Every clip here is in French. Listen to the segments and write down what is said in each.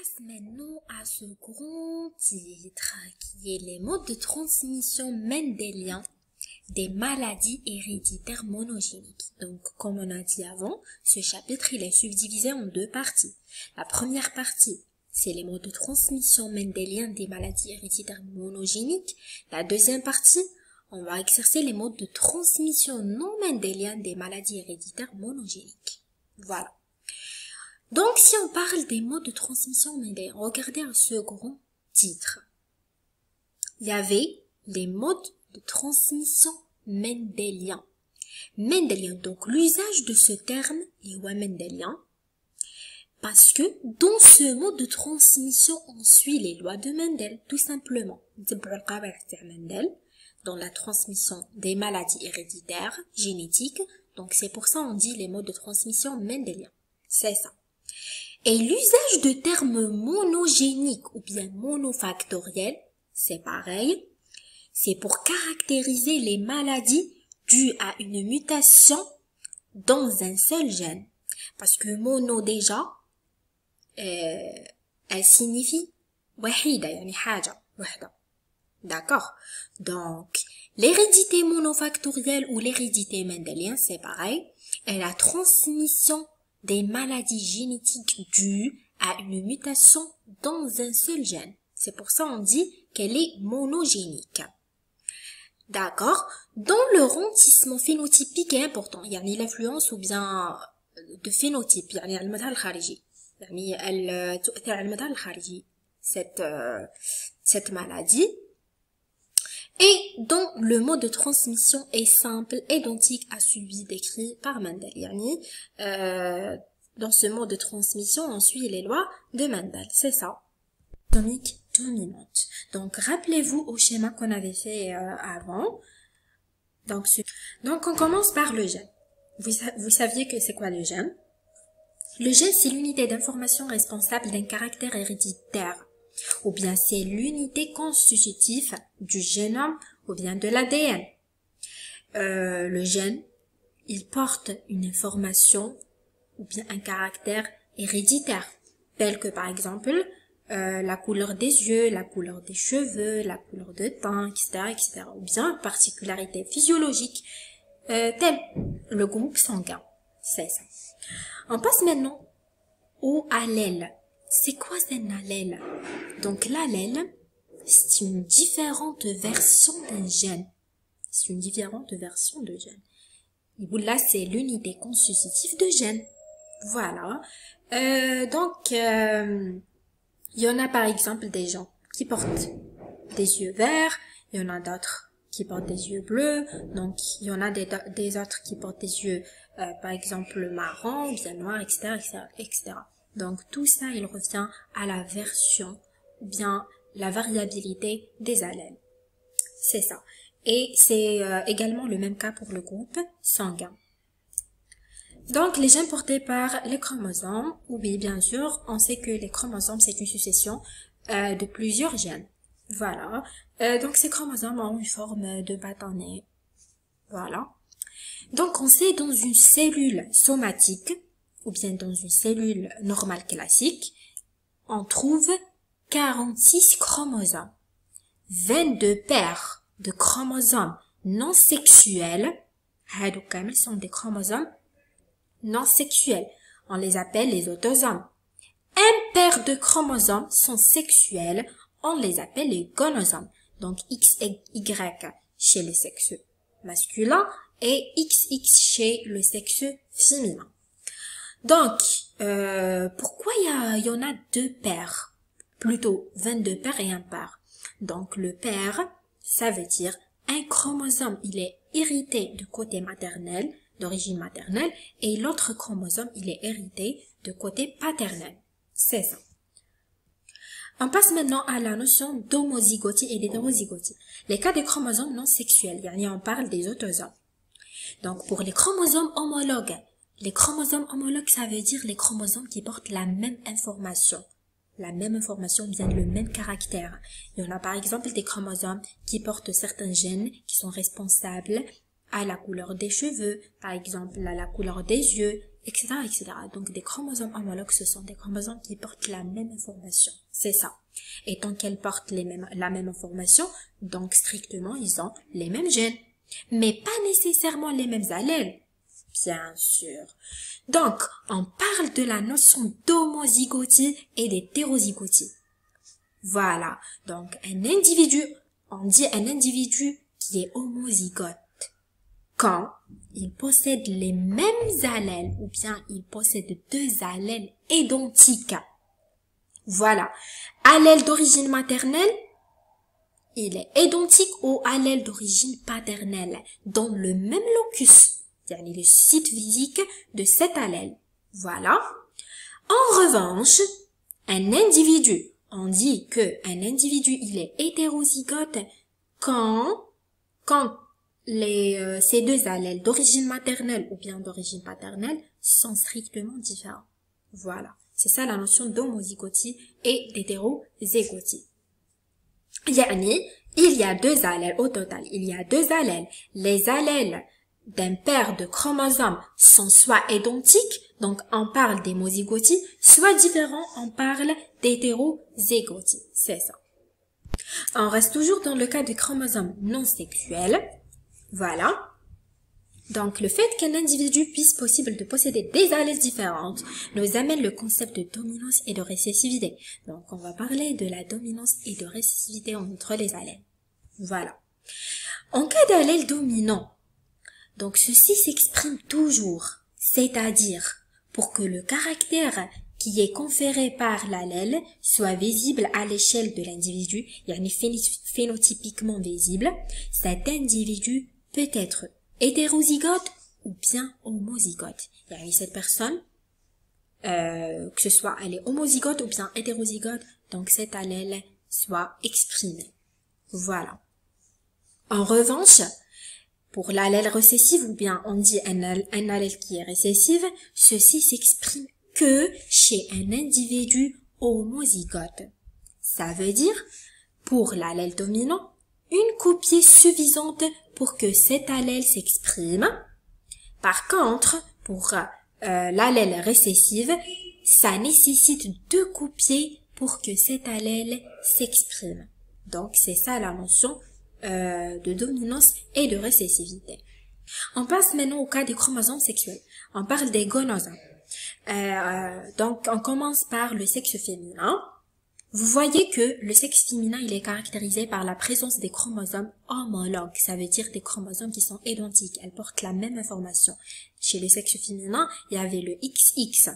passe maintenant à ce grand titre qui est les modes de transmission mendéliens des maladies héréditaires monogéniques. Donc, comme on a dit avant, ce chapitre il est subdivisé en deux parties. La première partie, c'est les modes de transmission mendéliens des maladies héréditaires monogéniques. La deuxième partie, on va exercer les modes de transmission non mendéliens des maladies héréditaires monogéniques. Voilà. Donc, si on parle des modes de transmission mendéliens, regardez un second titre. Il y avait les modes de transmission mendéliens. Mendélien, donc l'usage de ce terme est mendélien, parce que dans ce mode de transmission, on suit les lois de Mendel, tout simplement. Dans la transmission des maladies héréditaires, génétiques, donc c'est pour ça on dit les modes de transmission mendéliens. C'est ça. Et l'usage de termes monogéniques ou bien monofactoriels, c'est pareil. C'est pour caractériser les maladies dues à une mutation dans un seul gène. Parce que mono déjà, elle signifie wahida, yani haja, wahda. D'accord? Donc, l'hérédité monofactorielle ou l'hérédité mendélienne, c'est pareil. Et la transmission des maladies génétiques dues à une mutation dans un seul gène. C'est pour ça on dit qu'elle est monogénique. D'accord. Dans le rentissement phénotypique est important. Il y a l'influence ou bien de phénotype. Il y a المظهر الخارجي. يعني elle تؤثر على المظهر الخارجي cette maladie. Et dans le mode de transmission est simple, identique à celui décrit par Mendel. Yani, dans ce mode de transmission, on suit les lois de Mendel. C'est ça. Atomique dominante. Donc, rappelez-vous au schéma qu'on avait fait avant. Donc, on commence par le gène. Vous saviez que c'est quoi le gène? Le gène, c'est l'unité d'information responsable d'un caractère héréditaire. Ou bien c'est l'unité constitutive du génome ou bien de l'ADN. Le gène, il porte une information ou bien un caractère héréditaire, tel que par exemple la couleur des yeux, la couleur des cheveux, la couleur de teint, etc., etc. Ou bien particularité physiologique, telle le groupe sanguin. C'est ça. On passe maintenant au allèle. C'est quoi un allèle? Donc l'allèle, c'est une différente version d'un gène. C'est une différente version de gène. Et là, c'est l'unité constitutive de gène. Voilà. Il y en a par exemple des gens qui portent des yeux verts, il y en a d'autres qui portent des yeux bleus, donc il y en a des autres qui portent des yeux, par exemple marron, bien noirs, etc., etc., etc. Donc tout ça, il revient à la version ou bien la variabilité des allèles. C'est ça. Et c'est également le même cas pour le groupe sanguin. Donc les gènes portés par les chromosomes, oui bien sûr, on sait que les chromosomes c'est une succession de plusieurs gènes. Voilà. Donc ces chromosomes ont une forme de bâtonnet. Voilà. Donc on sait dans une cellule somatique, ou bien dans une cellule normale classique, on trouve 46 chromosomes, 22 paires de chromosomes non sexuels, sont des chromosomes non sexuels, on les appelle les autosomes. Un paire de chromosomes sont sexuels, on les appelle les gonosomes. Donc X et Y chez le sexe masculin et XX chez le sexe féminin. Donc, pourquoi il y en a deux paires? Plutôt 22 paires et un paire. Donc, le paire, ça veut dire un chromosome, il est hérité du côté maternel, d'origine maternelle, et l'autre chromosome, il est hérité de côté paternel. C'est ça. On passe maintenant à la notion d'homozygotie et d'hétérozygotie. Les cas des chromosomes non sexuels, on parle des autosomes. Donc, pour les chromosomes homologues, ça veut dire les chromosomes qui portent la même information. La même information, bien le même caractère. Il y en a par exemple des chromosomes qui portent certains gènes qui sont responsables à la couleur des cheveux, par exemple à la couleur des yeux, etc., etc. Donc, des chromosomes homologues, ce sont des chromosomes qui portent la même information. C'est ça. Et tant qu'elles portent la même information, donc strictement, ils ont les mêmes gènes. Mais pas nécessairement les mêmes allèles. Bien sûr. Donc, on parle de la notion d'homozygotie et d'hétérozygotie. Voilà. Donc, un individu, on dit un individu qui est homozygote quand il possède les mêmes allèles ou bien il possède deux allèles identiques. Voilà. Allèle d'origine maternelle, il est identique au allèle d'origine paternelle dans le même locus, c'est-à-dire le site physique de cet allèle. Voilà. En revanche, un individu, on dit que un individu, il est hétérozygote quand ces deux allèles d'origine maternelle ou bien d'origine paternelle sont strictement différents. Voilà. C'est ça la notion d'homozygotie et d'hétérozygotie. Yani, il y a deux allèles au total. Il y a deux allèles. Les allèles d'un paire de chromosomes sont soit identiques, donc on parle d'homozygotie, soit différents, on parle d'hétérozygotie. C'est ça. On reste toujours dans le cas des chromosomes non sexuels. Voilà. Donc, le fait qu'un individu puisse possible de posséder des allèles différentes nous amène le concept de dominance et de récessivité. Donc, on va parler de la dominance et de récessivité entre les allèles. Voilà. En cas d'allèle dominant, donc ceci s'exprime toujours, c'est-à-dire pour que le caractère qui est conféré par l'allèle soit visible à l'échelle de l'individu, yani phénotypiquement visible, cet individu peut être hétérozygote ou bien homozygote. Yani cette personne, que ce soit elle est homozygote ou bien hétérozygote, donc cet allèle soit exprimé. Voilà. En revanche, pour l'allèle récessif ou bien on dit un allèle qui est récessif, ceci s'exprime que chez un individu homozygote. Ça veut dire, pour l'allèle dominant, une copie suffisante pour que cet allèle s'exprime. Par contre, pour l'allèle récessive, ça nécessite deux copies pour que cet allèle s'exprime. Donc, c'est ça la notion de dominance et de récessivité. On passe maintenant au cas des chromosomes sexuels. On parle des gonosomes. Donc, on commence par le sexe féminin. Vous voyez que le sexe féminin, il est caractérisé par la présence des chromosomes homologues. Ça veut dire des chromosomes qui sont identiques. Elles portent la même information. Chez le sexe féminin, il y avait le XX.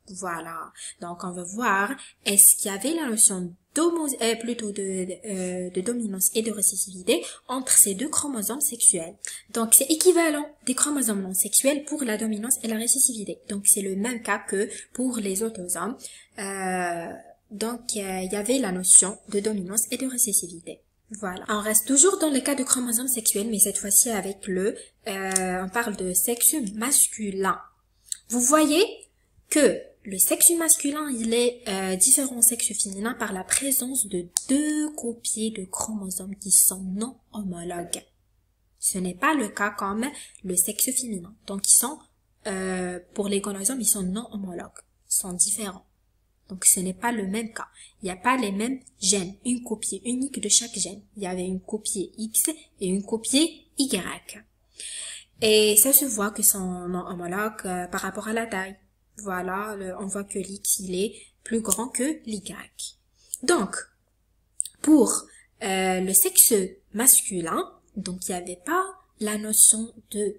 Voilà. Donc, on va voir, est-ce qu'il y avait la notion de dominance et de récessivité entre ces deux chromosomes sexuels. Donc, c'est équivalent des chromosomes non sexuels pour la dominance et la récessivité. Donc, c'est le même cas que pour les autosomes. Donc, il y avait la notion de dominance et de récessivité. Voilà. On reste toujours dans le cas de chromosomes sexuels, mais cette fois-ci avec on parle de sexe masculin. Vous voyez que le sexe masculin, il est différent au sexe féminin par la présence de deux copies de chromosomes qui sont non homologues. Ce n'est pas le cas comme le sexe féminin. Donc, ils sont, pour les gonosomes, ils sont non homologues, sont différents. Donc, ce n'est pas le même cas. Il n'y a pas les mêmes gènes, une copie unique de chaque gène. Il y avait une copie X et une copie Y. Et ça se voit que sont non homologues par rapport à la taille. Voilà, on voit que l'X, il est plus grand que l'Y. Donc, pour le sexe masculin, donc il n'y avait pas la notion de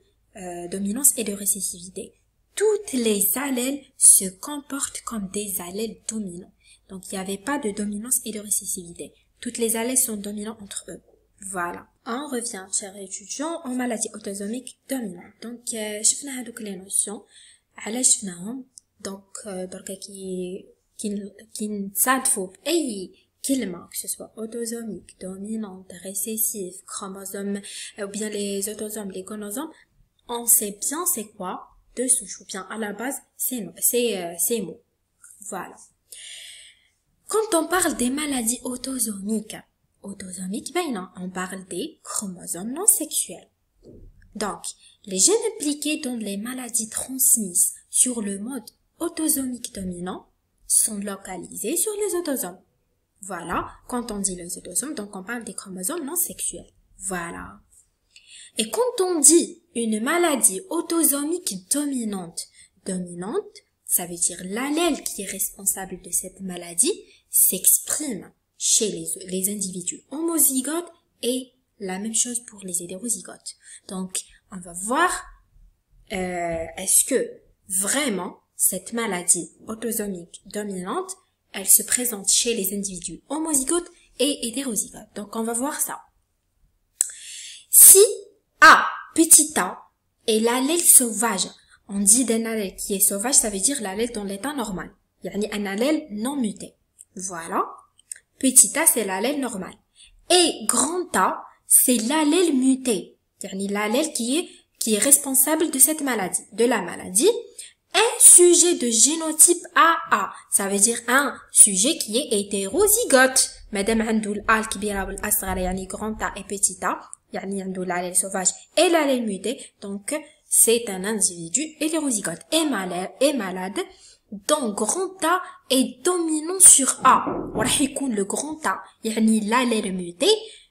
dominance et de récessivité. Toutes les allèles se comportent comme des allèles dominants. Donc, il n'y avait pas de dominance et de récessivité. Toutes les allèles sont dominants entre eux. Voilà. On revient, chers étudiants, en maladie autosomique dominante. Donc, شفنا هذوك les notions. علاش شفناهم؟ Donc, دركا كي نتصادفوا بأي كلمة, que ce soit autosomique, dominante, récessive, chromosome, ou bien les autosomes, les gonosomes, on sait bien c'est quoi de souche, ou bien à la base, ces mots. Voilà. Quand on parle des maladies autosomiques, ben, on parle des chromosomes non sexuels. Donc, les gènes impliqués dans les maladies transmises sur le mode autosomique dominant sont localisés sur les autosomes. Voilà, quand on dit les autosomes, donc on parle des chromosomes non sexuels. Voilà. Et quand on dit une maladie autosomique dominante, ça veut dire l'allèle qui est responsable de cette maladie s'exprime chez les individus homozygotes et la même chose pour les hétérozygotes. Donc, on va voir est-ce que vraiment cette maladie autosomique dominante, elle se présente chez les individus homozygotes et hétérozygotes. Donc, on va voir ça. Si A, petit a, est l'allèle sauvage, on dit d'un allèle qui est sauvage, ça veut dire l'allèle dans l'état normal. Yani un allèle non muté. Voilà. Petit a, c'est l'allèle normal. Et grand A, c'est l'allèle muté. Yani l'allèle qui est responsable de cette maladie, de la maladie. Un sujet de génotype AA, ça veut dire un sujet qui est hétérozygote. Madame Handoul al-Kibira wal-Asghar, yani grand A et petit a, yani Handoul l'allèle sauvage et l'allèle muté, donc c'est un individu hétérozygote et malade, donc grand A est dominant sur A. وراح يكون le grand A, يعني l'allèle muté,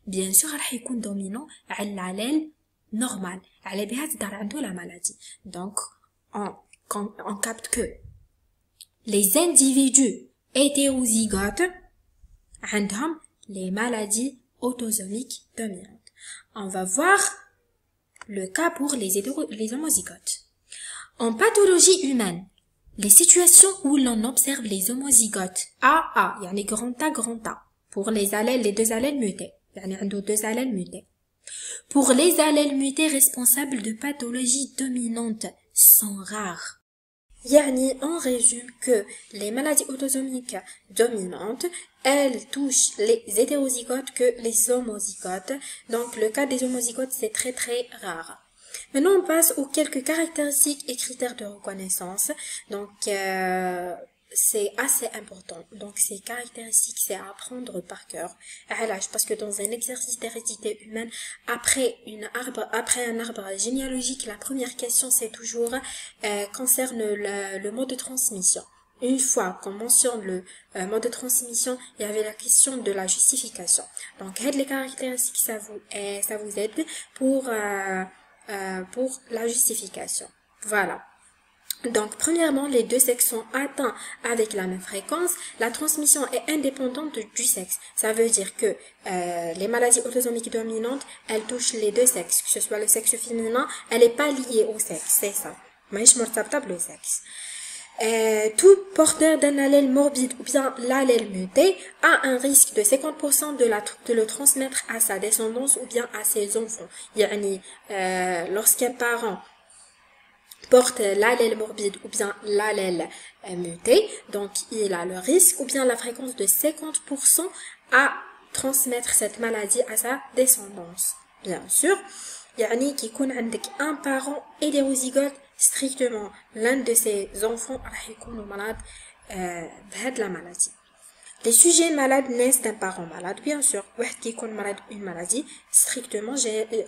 bien sûr راح يكون dominant على l'allèle normal. على بها تقدر عنده la maladie. Donc on capte que les individus hétérozygotes عندهم les maladies autosomiques dominantes. On va voir le cas pour les homozygotes. En pathologie humaine, les situations où l'on observe les homozygotes AA, yani grand A, pour les deux allèles mutés, yani عنده deux allèles mutés. Pour les allèles mutés responsables de pathologies dominantes sont rares. Yani, on résume que les maladies autosomiques dominantes, elles touchent les hétérozygotes que les homozygotes. Donc, le cas des homozygotes, c'est très très rare. Maintenant, on passe aux quelques caractéristiques et critères de reconnaissance. Donc, c'est assez important. Donc, ces caractéristiques, c'est à apprendre par cœur. Parce que dans un exercice d'hérédité humaine, après un arbre généalogique, la première question, c'est toujours concerne le mode de transmission. Une fois qu'on mentionne le mode de transmission, il y avait la question de la justification. Donc, les caractéristiques, ça vous aide pour la justification. Voilà. Donc, premièrement, les deux sexes sont atteints avec la même fréquence. La transmission est indépendante du sexe. Ça veut dire que les maladies autosomiques dominantes, elles touchent les deux sexes. Que ce soit le sexe féminin, elle n'est pas liée au sexe. C'est ça. Mais je me le sexe. Tout porteur d'un allèle morbide ou bien l'allèle muté a un risque de 50% de le transmettre à sa descendance ou bien à ses enfants. Yani, lorsqu'un parent porte l'allèle morbide ou bien l'allèle muté, donc il a le risque ou bien la fréquence de 50% à transmettre cette maladie à sa descendance. Bien sûr, يعني كي يكون عندك un parent hétérozygote, strictement l'un de ses enfants راح يكونوا malades بهاد la maladie. Les sujets malades naissent d'un parent malade, bien sûr. واحد كي يكون malade une maladie, strictement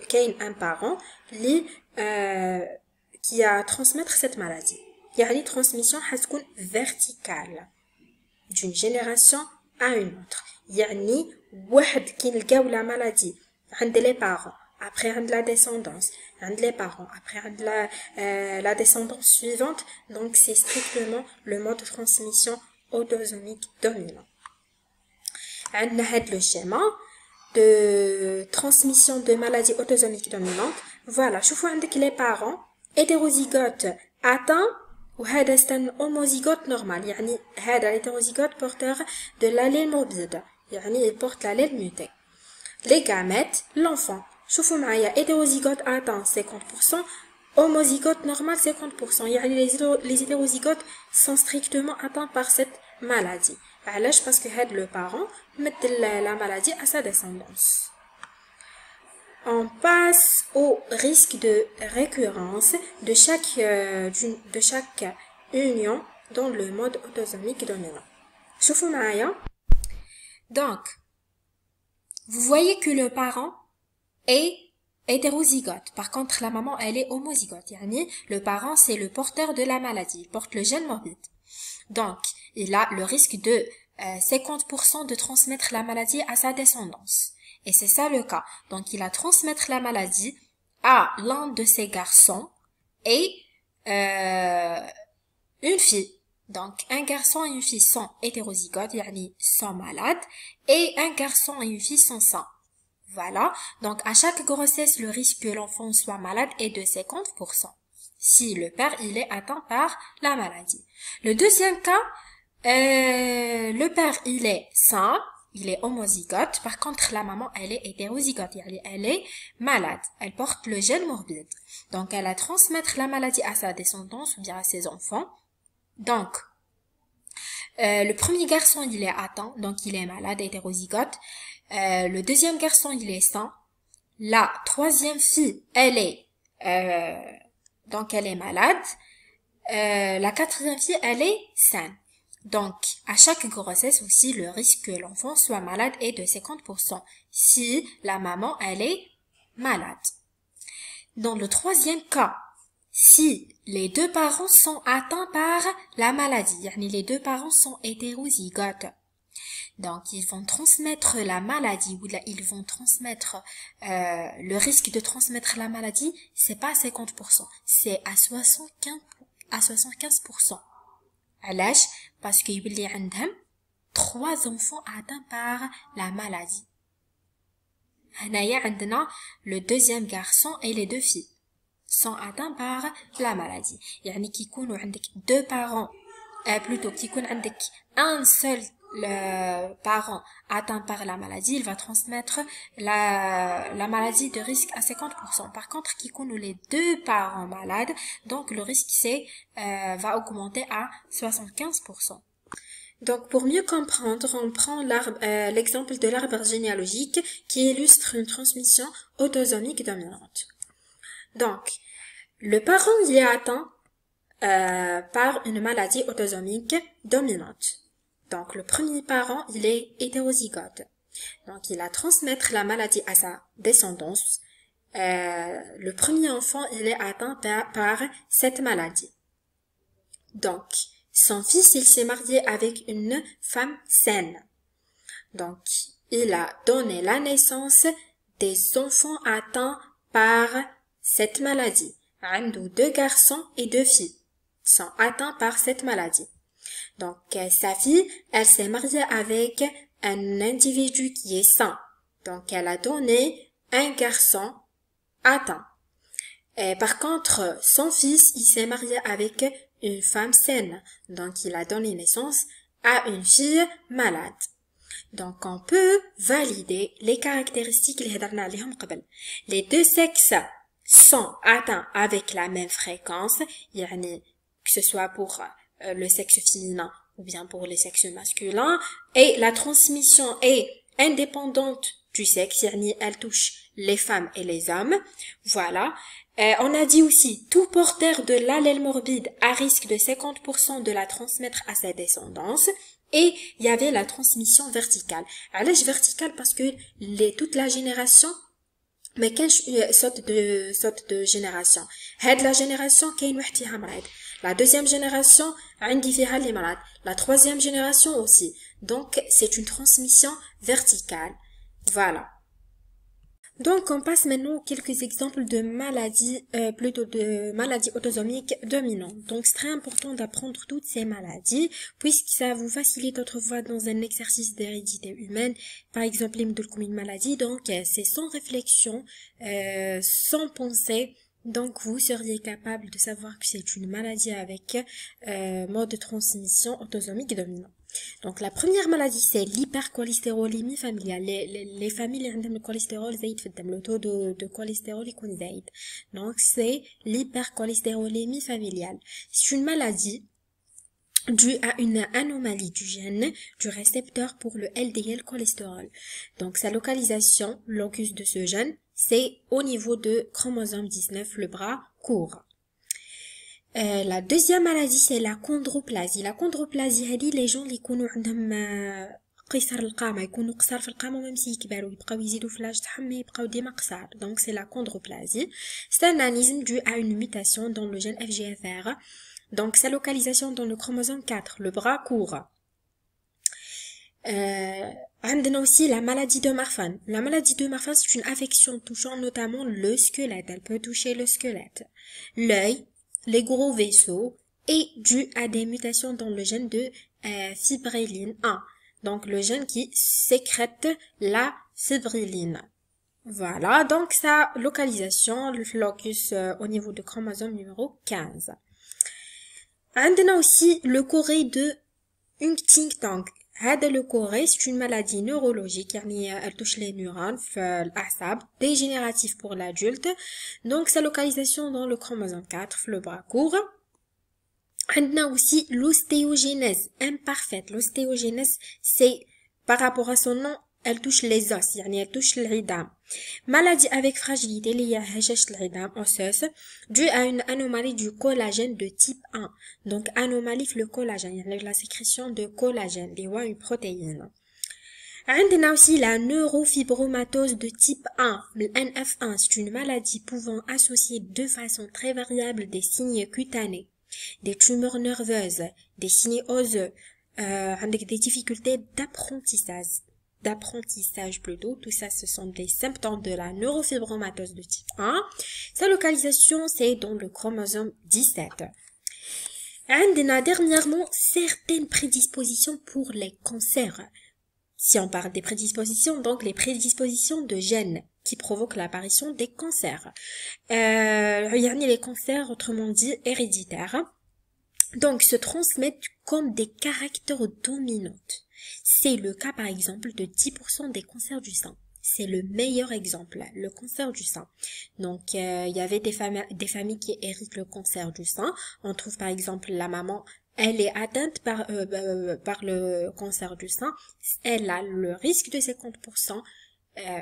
كاين un parent qui a transmettre cette maladie. يعني transmission حتكون verticale d'une génération à une autre. يعني واحد كي نلقاو la maladie عند les parents, après عند la descendance, عند les parents, après عند la descendance suivante, donc c'est strictement le mode de transmission autosomique dominant. عندنا هاد le schéma de transmission de maladie autosomique dominante. Voilà, شوفوا عندك les parents hétérozygote atteint وهذا c'est un homozygote normal. يعني هذا l'hétérozygote porteur de l'allèle morbide, يعني il porte l'allèle muté. Les gamètes, l'enfant. شوفوا معايا hétérozygote atteint 50%, homozygote normal 50%. يعني les hétérozygotes sont strictement atteints par cette maladie. علاش؟ parce que هذا le parent met la maladie à sa descendance. On passe au risque de récurrence de chaque union dans le mode autosomique dominant. شوفوا معايا. Donc, vous voyez que le parent est hétérozygote. Par contre, la maman, elle est homozygote. Yani, le parent, c'est le porteur de la maladie. Il porte le gène morbide. Donc, il a le risque de 50% de transmettre la maladie à sa descendance. Et c'est ça le cas. Donc, il a transmettre la maladie à l'un de ses garçons et une fille. Donc, un garçon et une fille sont hétérozygotes, yani sont malades, et un garçon et une fille sont sains. Voilà. Donc, à chaque grossesse, le risque que l'enfant soit malade est de 50%. Si le père, il est atteint par la maladie. Le deuxième cas, le père, il est sain, il est homozygote. Par contre, la maman, elle est hétérozygote, elle est malade. Elle porte le gène morbide. Donc, elle a transmettre la maladie à sa descendance ou bien à ses enfants. Donc, le premier garçon, il est atteint, donc il est malade, hétérozygote. Le deuxième garçon, il est sain. La troisième fille, elle est malade. La quatrième fille, elle est saine. Donc, à chaque grossesse aussi, le risque que l'enfant soit malade est de 50% si la maman, elle est malade. Dans le troisième cas, si les deux parents sont atteints par la maladie, yani les deux parents sont hétérozygotes, donc ils vont transmettre la maladie ou ils vont transmettre le risque de transmettre la maladie, c'est pas à 50%, c'est à 75%. علاش parce que يولي عندهم 3 enfants atteints par la maladie. هنايا عندنا le deuxième garçon et les 2 filles sont atteints par la maladie. يعني كي يكونوا عندك 2 parents plutôt كي يكون عندك un seul parent atteint par la maladie, il va transmettre la maladie de risque à 50%. Par contre, qui connaît les 2 parents malades, donc le risque va augmenter à 75%. Donc, pour mieux comprendre, on prend l'exemple de l'arbre généalogique qui illustre une transmission autosomique dominante. Donc, le parent y est atteint par une maladie autosomique dominante. Donc, le premier parent, il est hétérozygote. Donc, il va transmettre la maladie à sa descendance. Le premier enfant, il est atteint par cette maladie. Donc, son fils, il s'est marié avec une femme saine. Donc, il a donné la naissance des enfants atteints par cette maladie. عنده 2 garçons et 2 filles sont atteints par cette maladie. Donc, sa fille, elle s'est mariée avec un individu qui est sain. Donc, elle a donné un garçon atteint. Et par contre, son fils, il s'est marié avec une femme saine. Donc, il a donné naissance à une fille malade. Donc, on peut valider les caractéristiques اللي هضرنا عليهم قبل. Les 2 sexes sont atteints avec la même fréquence, يعني que ce soit pour le sexe féminin ou bien pour les sexes masculins, et la transmission est indépendante du sexe, yani elle touche les femmes et les hommes. Voilà. On a dit aussi, tout porteur de l'allèle morbide a risque de 50% de la transmettre à sa descendance. Et il y avait la transmission verticale. علاش verticale? Parce que toute la génération ما كانش saute de génération. هاد la génération كاين واحد فيها مريض. La deuxième génération عندي فيها اللي مرض. La troisième génération aussi. Donc c'est une transmission verticale. Voilà. Donc on passe maintenant aux quelques exemples de maladies, de maladies autosomiques dominantes. Donc c'est très important d'apprendre toutes ces maladies, puisque ça vous facilite autrefois dans un exercice d'hérédité humaine. Par exemple, une maladie, donc c'est sans réflexion, sans pensée. Donc vous seriez capable de savoir que c'est une maladie avec mode de transmission autosomique dominant. Donc la première maladie, c'est l'hypercholestérolémie familiale. Les familles qui ont le cholestérol زايد في الدم, le taux de cholestérol يكون زايد. Donc c'est l'hypercholestérolémie familiale. C'est une maladie due à une anomalie du gène du récepteur pour le LDL cholestérol. Donc sa localisation, locus de ce gène, c'est au niveau de chromosome 19, le bras court. La deuxième maladie, c'est la chondroplasie. La chondroplasie, les gens qui connaissent قصر القامة يكونوا قصار في القامة وممشي يكبروا يبقاو يزيدوا في لاج تاعهم يبقاو ديما قصار donc c'est la chondroplasie c'est un anémisme dû à une mutation dans le gène FGFR donc sa localisation dans le chromosome 4 le bras court عندنا aussi la maladie de Marfan. La maladie de Marfan, c'est une affection touchant notamment le squelette. Elle peut toucher le squelette, l'œil, les gros vaisseaux et due à des mutations dans le gène de fibrilline 1. Donc le gène qui sécrète la fibrilline. Voilà, donc sa localisation, le locus au niveau du chromosome numéro 15. عندنا aussi le corée de Huntington. هذا le corée c'est une maladie neurologique يعني elle touche les neurones في الأعصاب dégénérative pour l'adulte donc sa localisation dans le chromosome 4 في le bras court عندنا aussi l'ostéogenèse imparfaite l'ostéogenèse c'est par rapport à son nom elle touche les os يعني elle touche العظام maladie avec fragilité اللي هي هشاشة العظام osseuse due à une anomalie du collagène de type 1 donc anomalie في le collagène يعني la sécrétion de collagène اللي هو une protéine عندنا aussi la neurofibromatose de type 1 le NF1 c'est une maladie pouvant associer de façon très variable des signes cutanés des tumeurs nerveuses des signes osseux عندك des difficultés d'apprentissage plutôt, tout ça ce sont des symptômes de la neurofibromatose de type 1. Sa localisation c'est dans le chromosome 17. عندنا dernièrement certaines prédispositions pour les cancers. Si on parle des prédispositions, donc les prédispositions de gènes qui provoquent l'apparition des cancers. يعني les cancers autrement dit héréditaires. Donc se transmettent comme des caractères dominants. C'est le cas par exemple de 10% des cancers du sein. C'est le meilleur exemple, le cancer du sein. Donc il y avait des familles qui héritent le cancer du sein. On trouve par exemple la maman, elle est atteinte par le cancer du sein. Elle a le risque de 50%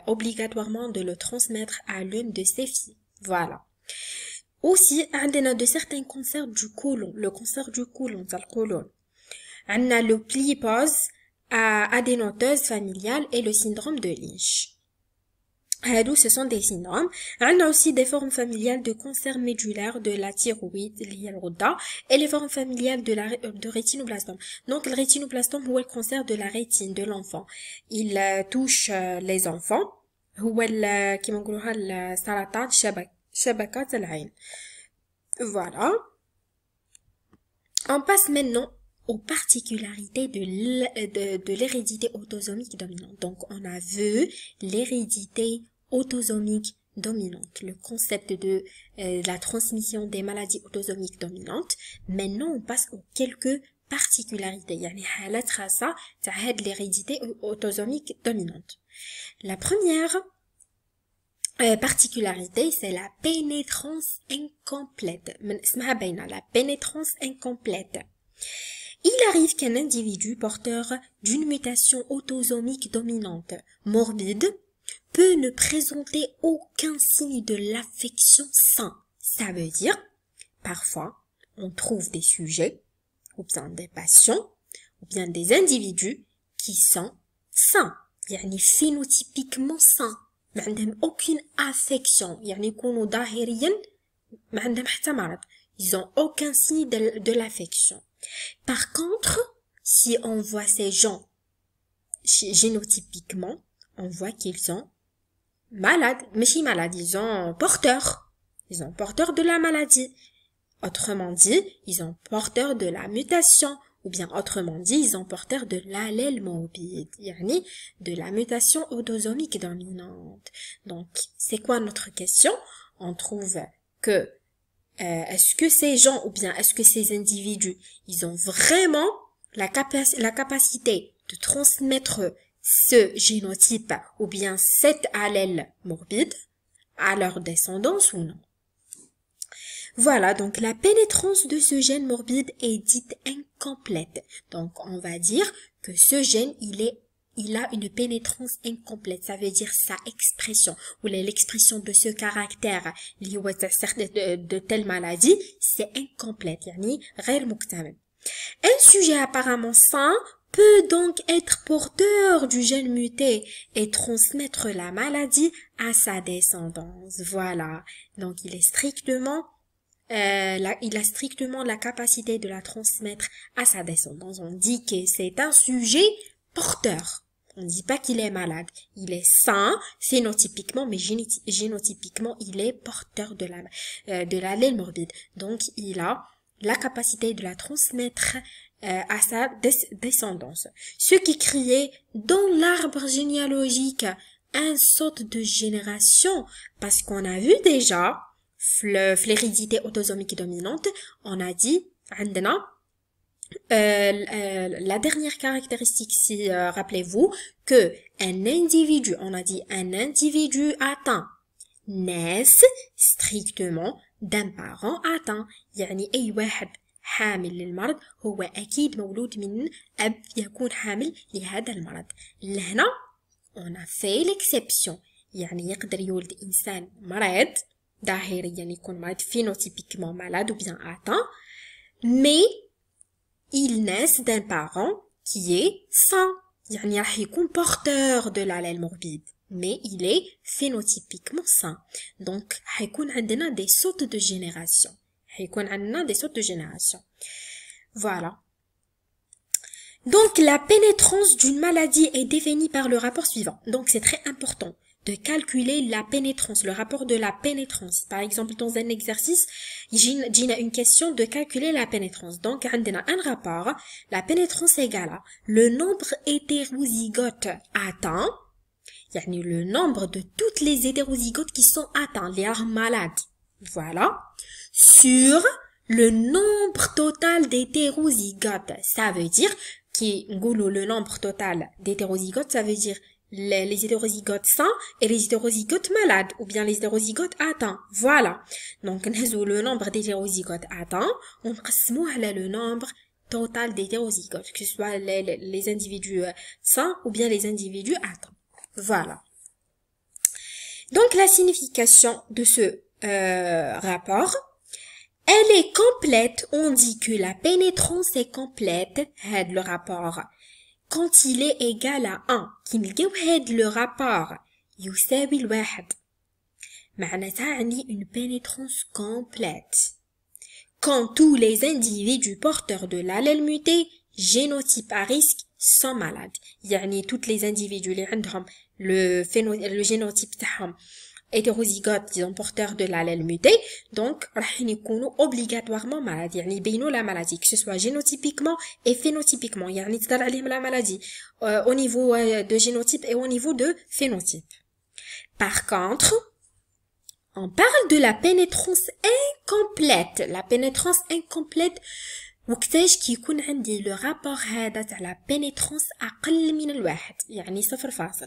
obligatoirement de le transmettre à l'une de ses filles. Voilà. Aussi, عندنا de certains cancers du côlon, le cancer du côlon, c'est le côlon. عندنا le polypose adénoteuse familiale et le syndrome de Lynch. Ce sont des syndromes. On a aussi des formes familiales de cancer médulaire de la thyroïde, et les formes familiales de rétinoblastome. Donc, le rétinoblastome, c'est le cancer de la rétine de l'enfant. Il touche les enfants. C'est كيما نقولوها السرطان شبكة العين. Voilà. On passe maintenant aux particularités de l'hérédité autosomique dominante. Donc, on a vu l'hérédité autosomique dominante, le concept de la transmission des maladies autosomiques dominantes. Maintenant, on passe aux quelques particularités. يعني حالات خاصة تاع هاد l'hérédité autosomique dominante. La première particularité, c'est la pénétrance incomplète. La pénétrance incomplète. Il arrive qu'un individu porteur d'une mutation autosomique dominante morbide peut ne présenter aucun signe de l'affection sain. Ça veut dire, parfois, on trouve des sujets, ou bien des patients, ou bien des individus qui sont sains, يعني phénotypiquement sains. ما عندهم aucune affection يعني يكونوا ظاهريا ما عندهم حتى مرض. Ils ont aucun signe de l'affection. Par contre, si on voit ces gens génotypiquement, on voit qu'ils sont malades. Mais si malades, ils sont porteurs. Ils sont porteurs de la maladie. Autrement dit, ils sont porteurs de la mutation. Ou bien autrement dit, ils sont porteurs de l'allèle morbide, yani de la mutation autosomique dominante. Donc, c'est quoi notre question? On trouve que est-ce que ces gens ou bien est-ce que ces individus, ils ont vraiment la capacité de transmettre ce génotype ou bien cet allèle morbide à leur descendance ou non? Voilà, donc la pénétrance de ce gène morbide est dite incomplète. Donc on va dire que ce gène, il a une pénétrance incomplète. Ça veut dire sa expression, ou l'expression de ce caractère lié de telle maladie, c'est incomplète. يعني غير مكتمل. Un sujet apparemment sain peut donc être porteur du gène muté et transmettre la maladie à sa descendance. Voilà. Donc, il a strictement la capacité de la transmettre à sa descendance. On dit que c'est un sujet porteur. On ne dit pas qu'il est malade. Il est sain, phénotypiquement, mais génotypiquement, il est porteur de l'allèle morbide. Donc, il a la capacité de la transmettre à sa descendance. Ce qui crée dans l'arbre généalogique un sorte de génération, parce qu'on a vu déjà l'hérédité autosomique dominante, on a dit, la dernière caractéristique, si rappelez-vous, que un individu, on a dit un individu atteint, naissent strictement d'un parent atteint. يعني أي واحد حامل للمرض هو أكيد مولود من أب يكون حامل لهذا المرض. لهنا on a fait l'exception. يعني يقدر يولد إنسان مريض ظاهريا يكون مريض phénotypiquement malade ou bien atteint, mais il naissent d'un parent qui est sain. يعني راح يكون porteur de l'allèle morbide, mais il est phénotypiquement sain. Donc حيكون عندنا des sautes de génération. حيكون عندنا des sautes de génération. Voilà. Donc la pénétrance d'une maladie est définie par le rapport suivant. Donc c'est très important de calculer la pénétrance, le rapport de la pénétrance. Par exemple, dans un exercice, j'ai une question de calculer la pénétrance. Donc, on a un rapport, la pénétrance égale à le nombre hétérozygote atteint, yani le nombre de toutes les hétérozygotes qui sont atteints, les malades, voilà, sur le nombre total d'hétérozygotes. Ça veut dire, le nombre total d'hétérozygotes, ça veut dire les hétérozygotes sains et les hétérozygotes malades, ou bien les hétérozygotes atteints. Voilà. Donc, le nombre d'hétérozygotes atteints, on قسموه على le nombre total d'hétérozygotes, que ce soit les individus sains ou bien les individus atteints. Voilà. Donc, la signification de ce rapport, elle est complète. On dit que la pénétrance est complète, le rapport, quand il est égal à 1. كي نلقاو هاد le rapport يساوي الواحد معناتها عندي une pénétrance complète. Quand tous les individus porteurs de l'allèle muté, génotype à risque, sont malades. يعني toutes les individus اللي عندهم le génotype تاعهم hétérozygote, disons porteurs de l'allèle muté, donc راح يكونوا obligatoirement malades. يعني يبينوا la maladie, que ce soit génotypiquement et phénotypiquement. يعني تدار عليهم la maladie au niveau de génotype et au niveau de phénotype. Par contre, on parle de la pénétrance incomplète. La pénétrance incomplète وقتاش كيكون عندي le rapport هذا تاع la pénétrance أقل من الواحد, يعني 0.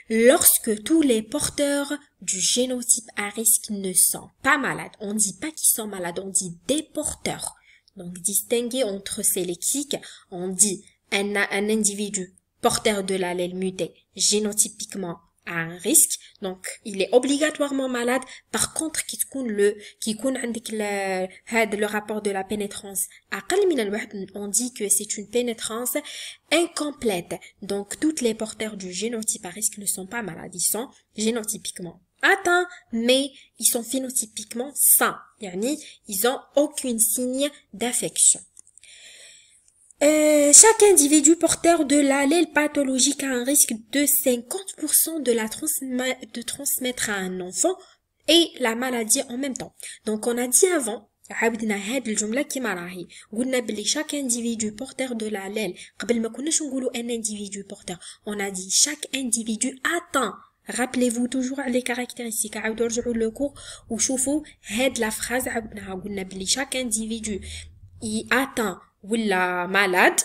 Lorsque tous les porteurs du génotype à risque ne sont pas malades. On ne dit pas qu'ils sont malades, on dit des porteurs. Donc, distinguer entre ces lexiques, on dit un individu porteur de l'allèle muté génotypiquement à un risque, donc il est obligatoirement malade. Par contre, le rapport de la pénétrance on dit que c'est une pénétrance incomplète. Donc toutes les porteurs du génotype à risque ne sont pas malades, ils sont génotypiquement atteints, mais ils sont phénotypiquement sains, yani ils ont aucun signe d'affection. Chaque individu porteur de l'allèle pathologique a un risque de 50% de transmettre à un enfant et la maladie en même temps. Donc on a dit avant, عاودنا هاد الجملة كيما راهي قلنا بلي chaque individu porteur de l'allèle قبل ما كناش نقولوا un individu porteur, on a dit chaque individu atteint. Rappelez-vous toujours les caractéristiques. عاودوا رجعوا le cours وشوفوا هاد la phrase عاودناها قلنا بلي chaque individu atteint ولا malade,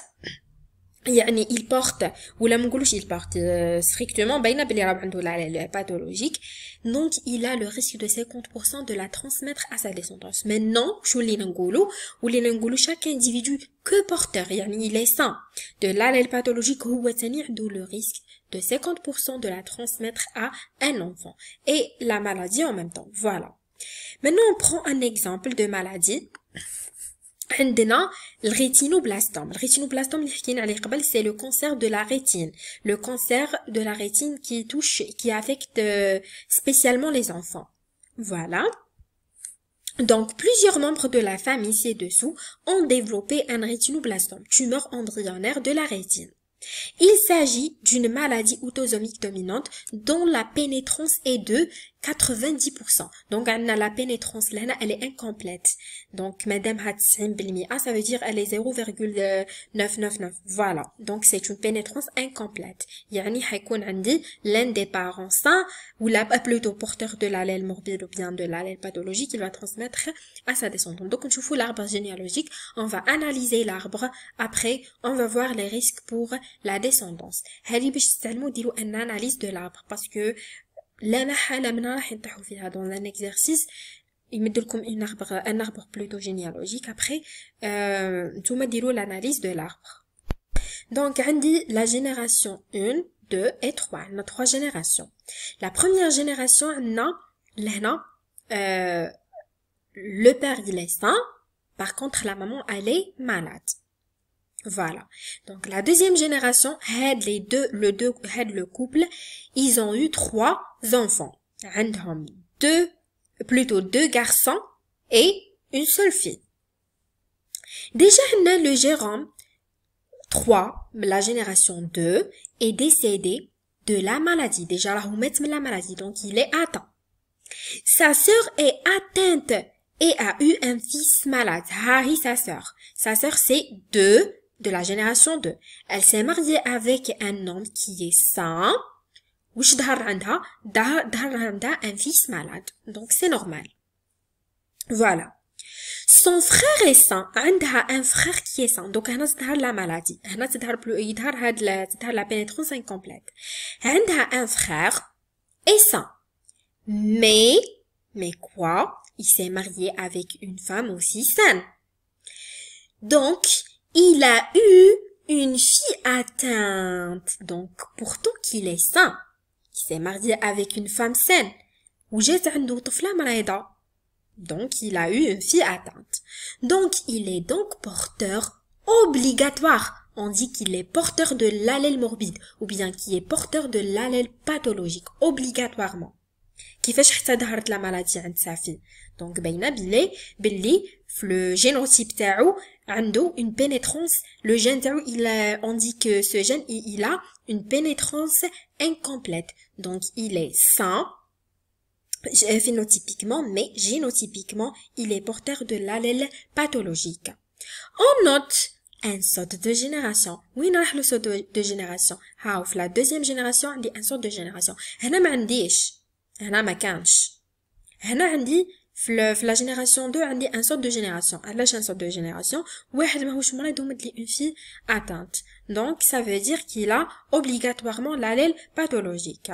يعني il porte ولا ما نقولوش il porte strictement باينه بلي راه عنده l'allèle pathologique, donc il a le risque de 50% de la transmettre à sa descendance. Maintenant شو اللي نقولوا chaque individu que porteur, يعني il est sain de l'allèle pathologique هو ثاني عنده le risque de 50% de la transmettre à un enfant et la maladie en même temps. Voilà. Maintenant on prend un exemple de maladie. عندنا الريتينوبلاستوم. الريتينوبلاستوم اللي حكينا عليه قبل c'est le cancer de la rétine. Le cancer de la rétine qui affecte spécialement les enfants. Voilà. Donc, plusieurs membres de la famille ci-dessous ont développé un rétinoblastome, tumeur embryonnaire de la rétine. Il s'agit d'une maladie autosomique dominante dont la pénétrance est de 90%. Donc, la pénétrance, là, elle est incomplète. Donc, madame a 90%, ça veut dire elle est 0,999. Voilà. Donc, c'est une pénétrance incomplète. Yani, haikoun andi, l'un des parents sains, ou plutôt porteur de l'allèle morbide ou bien de l'allèle pathologique, il va transmettre à sa descendante. Donc, on se fout l'arbre généalogique, on va analyser l'arbre, après, on va voir les risques pour la descendance. هذه باش تستعلموا ديروا une analyse de l'arbre parce que لنا حالة منا راح نطيحوا فيها dans un exercice يمد لكم un arbre plutôt généalogique après نتوما ديروا l'analyse de l'arbre. Donc عندي la génération 1, 2 et 3. On a 3 générations. La première génération لهنا le père il est sain, par contre la maman elle est malade. Voilà. Donc, la deuxième génération, le couple, ils ont eu 3 enfants. Deux garçons et une seule fille. Déjà, le gérant 3, la génération 2, est décédé de la maladie. Déjà, la maladie, donc il est atteint. Sa sœur est atteinte et a eu un fils malade. Harry, sa sœur. Sa sœur, c'est 2. De la génération 2. Elle s'est mariée avec un homme qui est sain. وش ظهر عندها un fils malade. Donc c'est normal. Voilà. Son frère est sain. عندها un frère qui est sain. Donc هنا تظهر la maladie. هنا تظهر la pénétrance incomplète. عندها un frère est sain. Mais quoi? Il s'est marié avec une femme aussi saine. Donc il a eu une fille atteinte. Donc, pourtant qu'il est sain. Il s'est marié avec une femme saine. Donc, il a eu une fille atteinte. Donc, il est donc porteur obligatoire. On dit qu'il est porteur de l'allèle morbide ou bien qu'il est porteur de l'allèle pathologique obligatoirement. كيفاش حتى ظهرت la maladie عند sa fille. Donc, باينة باللي le génotype تاعو عنده une pénétrance. Le gène تاعو on dit que ce gène il a une pénétrance incomplète. Donc il est sain phénotypiquement, mais génotypiquement il est porteur de l'allèle pathologique. On note un saut de génération. وين راح le saut de génération? هاو في la deuxième génération عندي un saut de génération. هنا ما عنديش، هنا ما كانش. هنا عندي في la génération 2 عندي un saut de génération. علاش un saut de génération؟ واحد ماهوش مريض ومد لي une fille atteinte. Donc ça veut dire qu'il a obligatoirement l'allèle pathologique.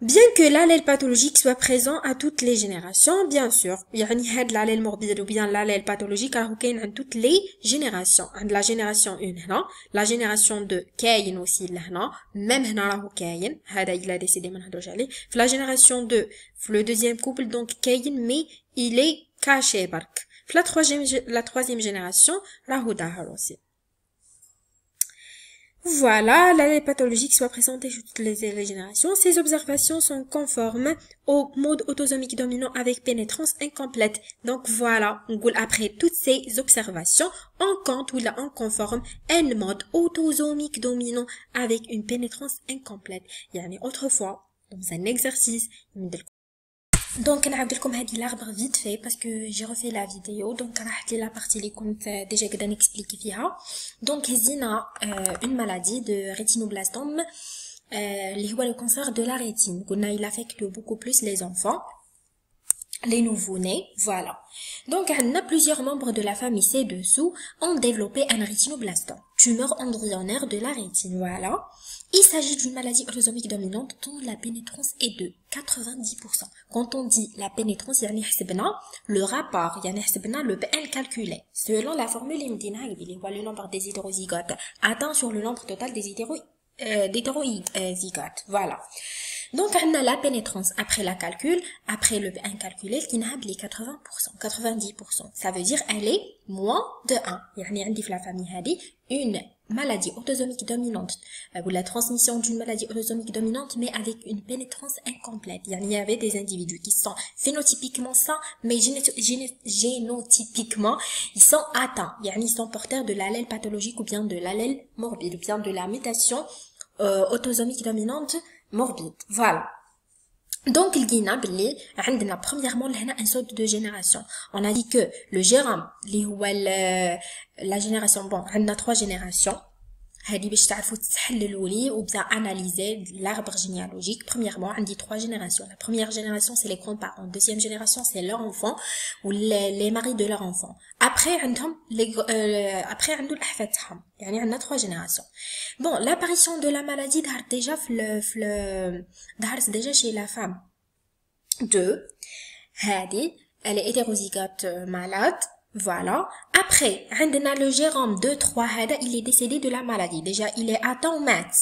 Bien que l'allèle pathologique soit présent à toutes les générations, bien sûr, يعني هاد l'allèle morbide ou bien l'allèle pathologique راهو كاين عند toutes les générations. عند la génération 1 هنا، la génération 2 كاين aussi لهنا، même هنا راهو كاين، هذا il a décédé ما نهضروش عليه. في la génération 2 في le deuxième couple donc كاين mais il est caché برك. في la troisième génération راهو ظاهر aussi. Voilà, l'allèle pathologique soit présenté chez toutes les générations. Ces observations sont conformes au mode autosomique dominant avec pénétrance incomplète. Donc voilà, après toutes ces observations, on compte ou là on conforme un mode autosomique dominant avec une pénétrance incomplète. يعني autrefois, dans un exercice, donc نعاود لكم هذه l'arbre vite fait parce que j'ai refait la vidéo. donc راحت لي la partie اللي كنت déjà قاعده نexpliquer فيها. donc هزينا une maladie de rétinoblastome اللي هو le cancer de la rétine. قلنا il affecte beaucoup plus les enfants, les nouveau-nés. Voilà. Donc on a plusieurs membres de la famille ci-dessous ont développé un rétinoblastome, tumeur embryonnaire de la rétine. Voilà. Il s'agit d'une maladie autosomique dominante dont la pénétrance est de 90%. Quand on dit la pénétrance, يعني حسبنا le rapport, يعني حسبنا le PN calculé. Selon la formule imdina, il voit le nombre des hétérozygotes atteint sur le nombre total des hétérozygotes. Voilà. Donc on a la pénétrance après la calcul, après le P1 calculé qui n'a les 80%, 90%. Ça veut dire elle est moins de 1. يعني عندي في la famille هذه une maladie autosomique dominante ou la transmission d'une maladie autosomique dominante mais avec une pénétrance incomplète. Il y avait des individus qui sont phénotypiquement sains mais génotypiquement ils sont atteints. Ils sont porteurs de l'allèle pathologique ou bien de l'allèle morbide ou bien de la mutation autosomique dominante morbide. Voilà. Donc, il dit, premièrement, un saut de génération. On a dit que le gérame, la génération, bon, on a 3 générations. هذه باش تعرفوا تحللوا لي ou bien analyser l'arbre généalogique. Premièrement, on dit 3 générations. La première génération, c'est les grands-parents. Deuxième génération, c'est leurs enfants ou les maris de leurs enfants. Après, عندهم après عندو الأحفاد تاعهم. يعني عندنا 3 générations. Bon, l'apparition de la maladie ظهرت déjà chez la femme. 2. هذه elle est hétérozygote malade. Voilà. Après, عندنا le gérome 2, 3, هذا, il est décédé de la maladie. Déjà, il est atteint au mat.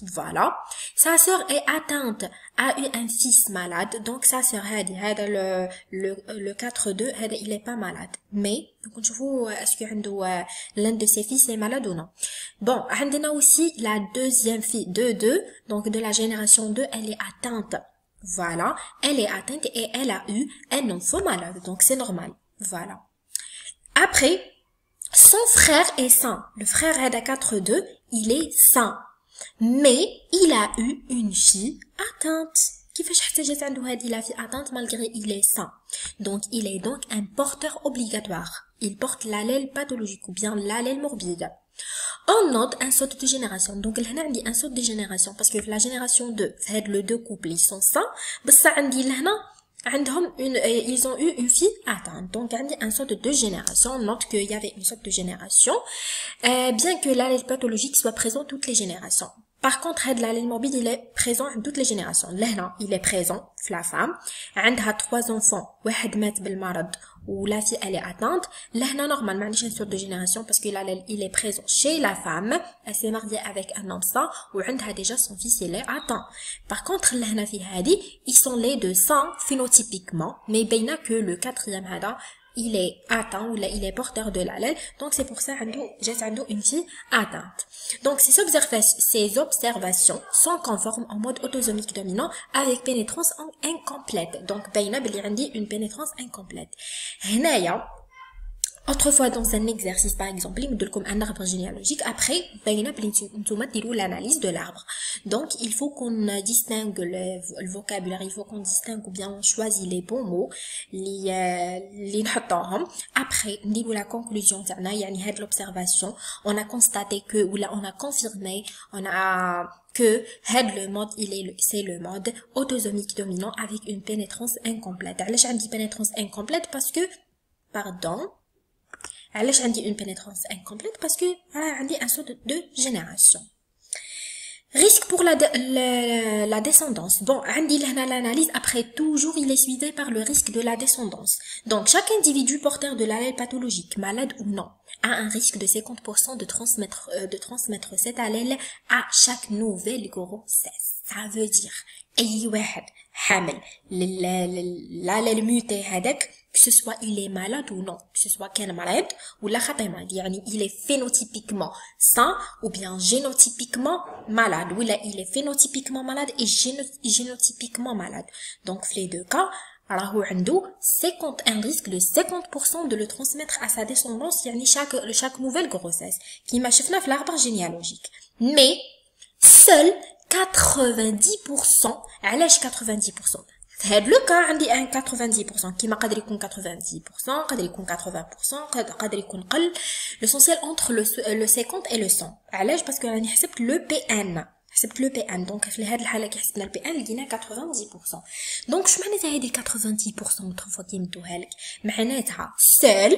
Voilà. Sa sœur est atteinte, a eu un fils malade. Donc, sa sœur, هذا le 4-2, هذا, il est pas malade. Mais, donc, je vous, est-ce que l'un de ses fils est malade ou non? Bon, عندنا aussi la deuxième fille, 2-2, donc de la génération 2, elle est atteinte. Voilà. Elle est atteinte et elle a eu un enfant malade. Donc, c'est normal. Voilà. Après, son frère est sain. Le frère Hada 4-2, il est sain. Mais il a eu une fille atteinte. كيفاش احتاجت عنده هذه la fille atteinte malgré il est sain. Donc, il est donc un porteur obligatoire. Il porte l'allèle pathologique ou bien l'allèle morbide. On note un saut de génération. Donc, là, on dit un saut de génération parce que la génération 2, c'est le 2 couples, ils sont sains. بس عندي لهنا ils ont eu une fille atteinte. Donc, il y a un sorte de 2 générations. On note qu'il y avait une sorte de génération. Bien que l'allèle pathologique soit présent toutes les générations. Par contre, l'allèle morbide, il est présent dans toutes les générations. Là, il est présent, la femme. Elle a 3 enfants. واحد مات بالمرض ou la fille, elle est atteinte. Là, normalement, il y a une sorte de génération parce que l'allèle, il est présent chez la femme. Elle s'est mariée avec un homme sain ou elle a déjà son fils, il est atteint. Par contre, là, ils sont les deux sains phénotypiquement, mais il y a que le 4e hada, il est atteint ou là, il est porteur de l'allèle. Donc, c'est pour ça j'ai une fille atteinte. Donc, ces observations sont conformes en mode autosomique dominant avec pénétrance incomplète. Donc, il y a une pénétrance incomplète. Autrefois, dans un exercice, par exemple, il me comme un arbre généalogique. Après, l'analyse de l'arbre. Donc, il faut qu'on distingue le vocabulaire, il faut qu'on distingue ou bien on choisit les bons mots, les après, la conclusion, يعني l'observation, on a constaté que, ou là, on a confirmé, on a que le mode, c'est le mode autosomique dominant avec une pénétrance incomplète. Alors, j'ai une pénétrance incomplète parce que, pardon, علاش عندي une pénétrance incomplète parce que عندي un saut de génération. Risque pour la descendance. Bon, عندي لهنا l'analyse après toujours il est suivi par le risque de la descendance. Donc chaque individu porteur de l'allèle pathologique, malade ou non, a un risque de 50% de transmettre cet allèle à chaque nouvelle grossesse. Ça veut dire اي واحد حامل l'allèle muté هذاك que ce soit il est malade ou non, que ce soit qu'un malade ou la malade, يعني il est phénotypiquement sain ou bien génotypiquement malade, ou là il est phénotypiquement malade et génotypiquement malade. Donc les deux cas, alors عنده un risque de 50% de le transmettre à sa descendance, يعني chaque nouvelle grossesse qui m'a شفنا في l'arbre généalogique. Mais seul 90%, علاش 90%؟ هاد لو كا عندي ان 90% كيما قادر يكون 90% قادر يكون 80% قادر يكون قل l'essentiel entre le 50 et le 100 علاش باسكو راني حسبت لو بي ان دونك في هاد الحاله كي حسبنا البي ان لقينا 90%. دونك شنو معناتها هادي 90% متفوا كيمدوها لك؟ معناتها seul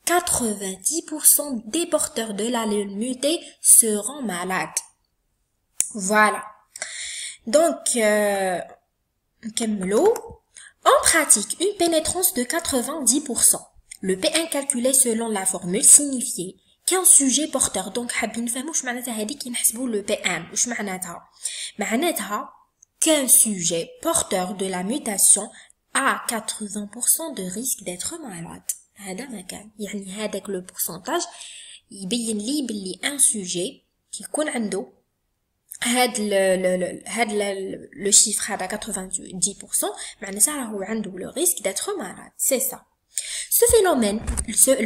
90% des porteurs de l'allèle muté seront malades. Voilà. Donc en pratique, une pénétrance de 90%. Le P1 calculé selon la formule signifiait qu'un sujet porteur. Donc, حابين نفهموا واش معناتها هذه كي نحسبوا le P1 واش معناتها qu'un sujet porteur de la mutation a 80% de risque d'être malade. هذا ما كان يعني هذاك لو pourcentage يبين لي بلي ان سوجي كيكون عنده هاد لو شيفر هذا 90% معناتها راهو عنده لو ريسك d'être malade. C'est ça. Ce phénomène,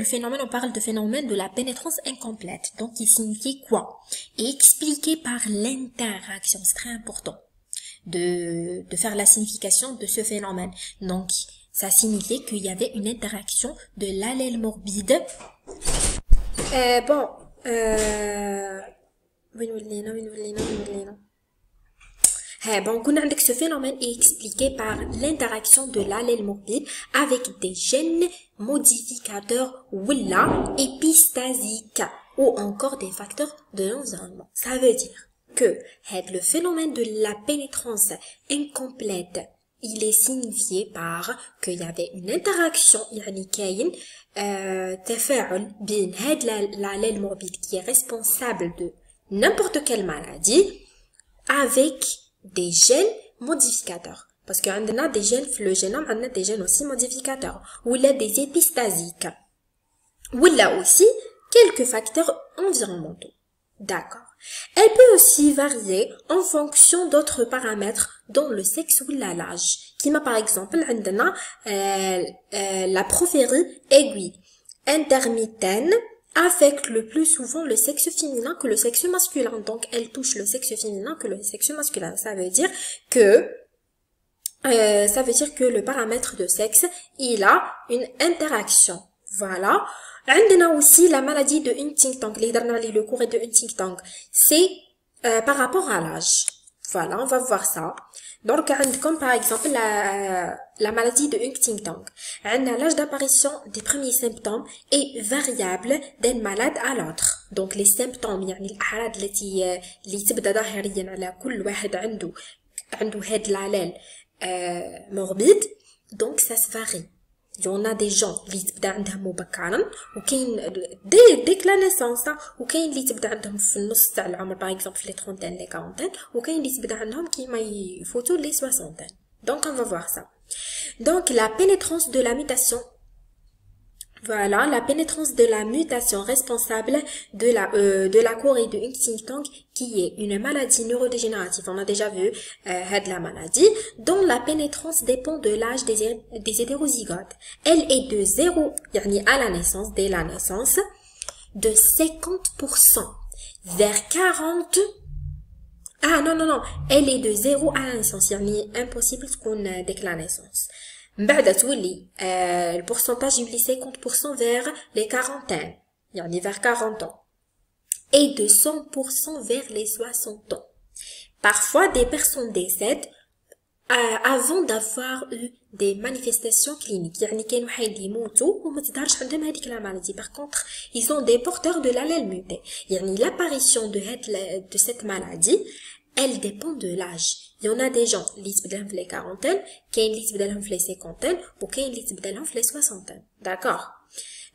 le phénomène, on parle de phénomène de la pénétrance incomplète. Donc, il signifie quoi? Et expliqué par l'interaction. C'est très important de faire la signification de ce phénomène. Donc, ça signifiait qu'il y avait une interaction de l'allèle morbide. Bon, ce phénomène est expliqué par l'interaction de l'allèle morbide avec des gènes modificateurs ou la épistasiques ou encore des facteurs de l'environnement. Ça veut dire que le phénomène de la pénétrance incomplète, il est signifié par qu'il y avait une interaction, يعني كاين تفاعل بين l'allèle morbide qui est responsable de n'importe quelle maladie avec des gènes modificateurs. Parce qu'on a des gènes, le génome, on a des gènes aussi modificateurs. Ou il a des épistasiques. Ou il a aussi quelques facteurs environnementaux. D'accord. Elle peut aussi varier en fonction d'autres paramètres dont le sexe ou l'âge. Qui m'a par exemple, on a la porphyrie aiguë intermittente affecte le plus souvent le sexe féminin que le sexe masculin. Donc, elle touche le sexe féminin que le sexe masculin. Ça veut dire que le paramètre de sexe, il a une interaction. Voilà. On a aussi la maladie de Huntington. Le cours de Huntington. C'est par rapport à l'âge. Voilà, on va voir ça. Donc, comme par exemple la maladie de Huntington. L'âge d'apparition des premiers symptômes est variable d'un malade à l'autre. Donc, les symptômes, يعني الأعراض اللي تبدأ ظاهريا على كل واحد عنده هاد l'allèle morbide. Donc, ça se varie. Il y en a des gens اللي تبدا عندهم مبكرا وكاين ديك لا نيسونس وكاين اللي تبدا عندهم في النص تاع العمر باغ اكزومبل في لي 30 لي 40 وكاين اللي تبدا عندهم كيما يفوتوا لي 60. Donc on va voir ça. Donc la pénétrance de la mutation. Voilà, la pénétrance de la mutation responsable de la chorée de Huntington, qui est une maladie neurodégénérative. On a déjà vu la maladie, dont la pénétrance dépend de l'âge des hétérozygotes. Elle est de 0, à la naissance, dès la naissance, de 50% vers 40. Ah non, elle est de 0 à la naissance. Impossible qu'on dès la naissance. Le pourcentage est 50% vers les quarantaines, vers 40 ans, et de 100% vers les 60 ans. Parfois, des personnes décèdent avant d'avoir eu des manifestations cliniques. Par contre, ils ont des porteurs de l'allèle muté. L'apparition de cette maladie, elle dépend de l'âge. Il y en a des gens qui sont les quarantaines, qui sont les cinquantaines, ou qui sont les soixantaines. D'accord?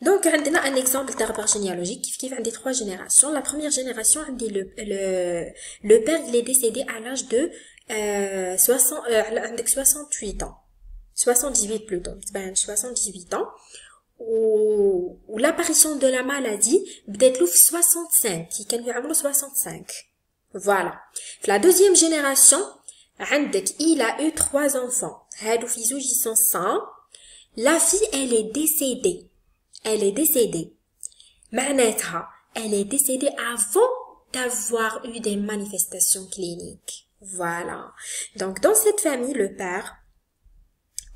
Donc, on a un exemple d'arbre généalogique qui a des 3 générations. La première génération, le père, il est décédé à l'âge de 68 ans. 78 plutôt. 78 ans. Ou l'apparition de la maladie, peut-être 65, qui can 65. Voilà. La deuxième génération, il a eu 3 enfants. Ils sont sains. La fille, elle est décédée. Elle est décédée. Elle est décédée avant d'avoir eu des manifestations cliniques. Voilà. Donc, dans cette famille, le père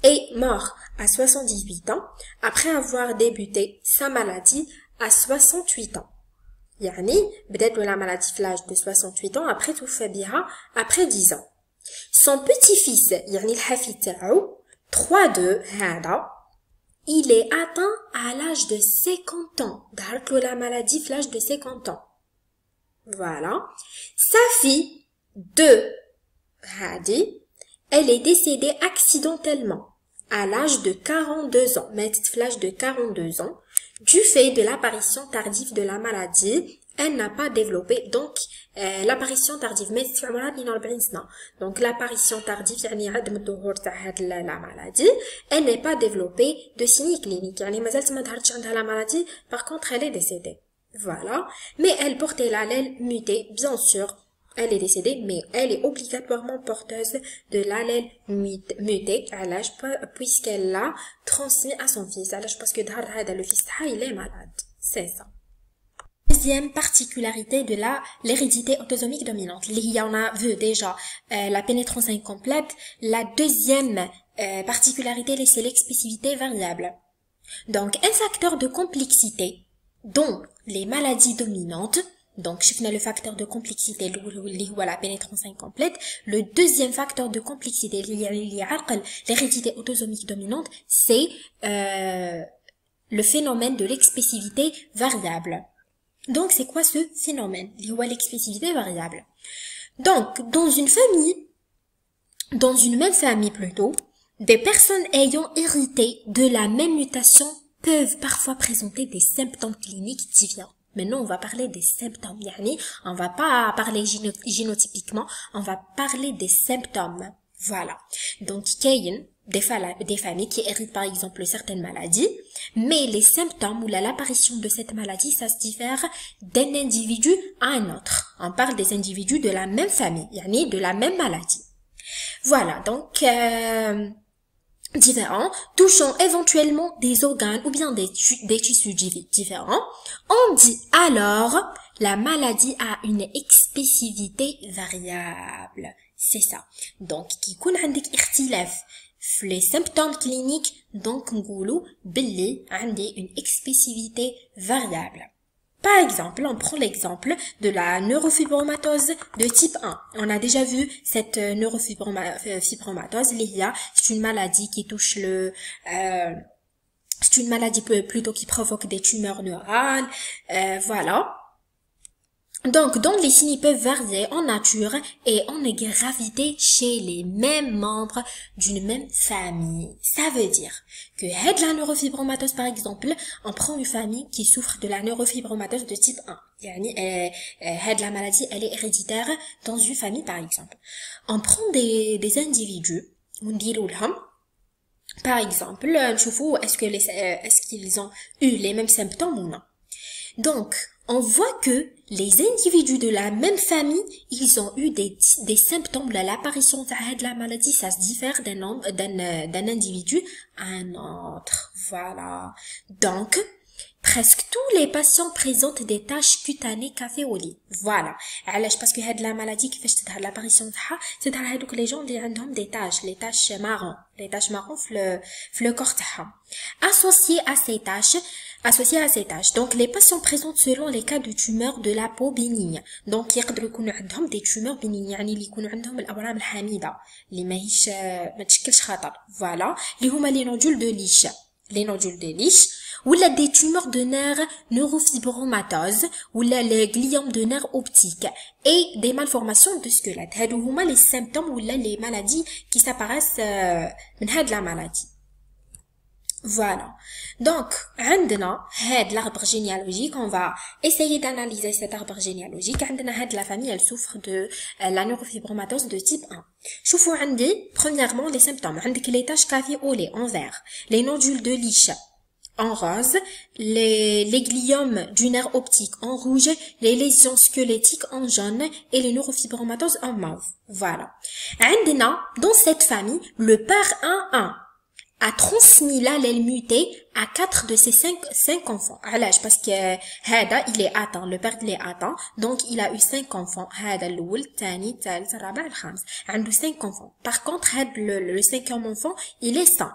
est mort à 78 ans après avoir débuté sa maladie à 68 ans. peut-être la maladie flash de 68 ans après tout fait bien après 10 ans. Son petit-fils, الحفيد تاعو 3-2 هذا, il est atteint à l'âge de 50 ans. ظهرت له la maladie flash de 50 ans. Voilà. Sa fille 2 هذه, elle est décédée accidentellement à l'âge de 42 ans. Petite flash de 42 ans. Du fait de l'apparition tardive de la maladie elle n'a pas développé donc l'apparition tardive. Mais في عمرها 42 سنة. Donc l'apparition tardive يعني عدم الظهور تاع هاد la maladie, elle n'est pas développée de signes cliniques. يعني مازالت ما ظهرتش عندها la maladie, par contre elle est décédée. Voilà. Mais elle portait l'allèle muté, bien sûr. Elle est décédée, mais elle est obligatoirement porteuse de l'allèle muté à l'âge, puisqu'elle l'a transmis à son fils. À l'âge, parce que le fils il est malade. C'est ça. Deuxième particularité de l'hérédité autosomique dominante. On a vu déjà la pénétrance incomplète. La deuxième particularité, c'est l'expressivité variable. Donc, un facteur de complexité dont les maladies dominantes, donc le facteur de complexité la pénétrance incomplète. Le deuxième facteur de complexité l'hérédité autosomique dominante, c'est le phénomène de l'expressivité variable. Donc c'est quoi ce phénomène, l'expressivité variable? Donc dans une même famille plutôt, des personnes ayant hérité de la même mutation peuvent parfois présenter des symptômes cliniques différents. Maintenant, on va parler des symptômes. On va pas parler génotypiquement, on va parler des symptômes. Voilà. Donc, il y a des familles qui héritent par exemple certaines maladies, mais les symptômes ou l'apparition de cette maladie, ça se diffère d'un individu à un autre. On parle des individus de la même famille, de la même maladie. Voilà. Donc, différents, touchant éventuellement des organes ou bien des tissus différents, on dit alors la maladie a une expressivité variable. C'est ça. Donc, qui يكون عندك اختلاف في les symptômes cliniques, donc نقولوا باللي عندي une expressivité variable. Par exemple, on prend l'exemple de la neurofibromatose de type 1. On a déjà vu cette neurofibromatose. C'est une maladie qui touche c'est une maladie plutôt qui provoque des tumeurs neurales. Voilà. Donc, dont les signes peuvent varier en nature et en gravité chez les mêmes membres d'une même famille. Ça veut dire que la neurofibromatose, par exemple, on prend une famille qui souffre de la neurofibromatose de type 1. La maladie, elle est héréditaire dans une famille, par exemple. On prend des individus, on dit par exemple, est-ce qu'ils ont eu les mêmes symptômes ou non. Donc, on voit que les individus de la même famille, ils ont eu des symptômes de l'apparition de la maladie, ça se diffère d'un individu à un autre. Voilà. Donc, presque tous les patients présentent des taches cutanées caféolées. Voilà. Parce que la maladie qui fait l'apparition c'est que les gens ont des taches, les taches marron le corps. Associées à ces taches. Donc, les patients présentent selon les cas de tumeurs de la peau bénigne. Donc, يقدروا يكونوا عندهم des tumeurs bénignes, يعني اللي يكونوا عندهم الأورام الحميدة اللي ما تشكلش خطر. Voilà. اللي هما les nodules de Lisch. Ou des tumeurs de nerfs neurofibromatose, ou les gliomes de nerfs optiques, et des malformations de squelette. هادو هما les symptômes ou les maladies qui s'apparaissent من هاد la maladie. Voilà. Donc, عندنا هاد l'arbre généalogique, on va essayer d'analyser cet arbre généalogique. عندنا هاد la famille, elle souffre de la neurofibromatose de type 1. شوفوا عندي, premièrement, les symptômes. عندك les taches caféolées en vert, les nodules de Lisch en rose, les gliomes du nerf optique en rouge, les lésions squelettiques en jaune et les neurofibromatoses en mauve. Voilà. عندنا, dans cette famille, le père 1-1 a transmis l'allèle muté à 4 de ses 5 enfants. Parce que il est atteint, le père il est atteint, donc il a eu 5 enfants. الأول الثاني الثالث الرابع الخامس. عنده 5 enfants. Par contre, le 5e enfant, il est sain.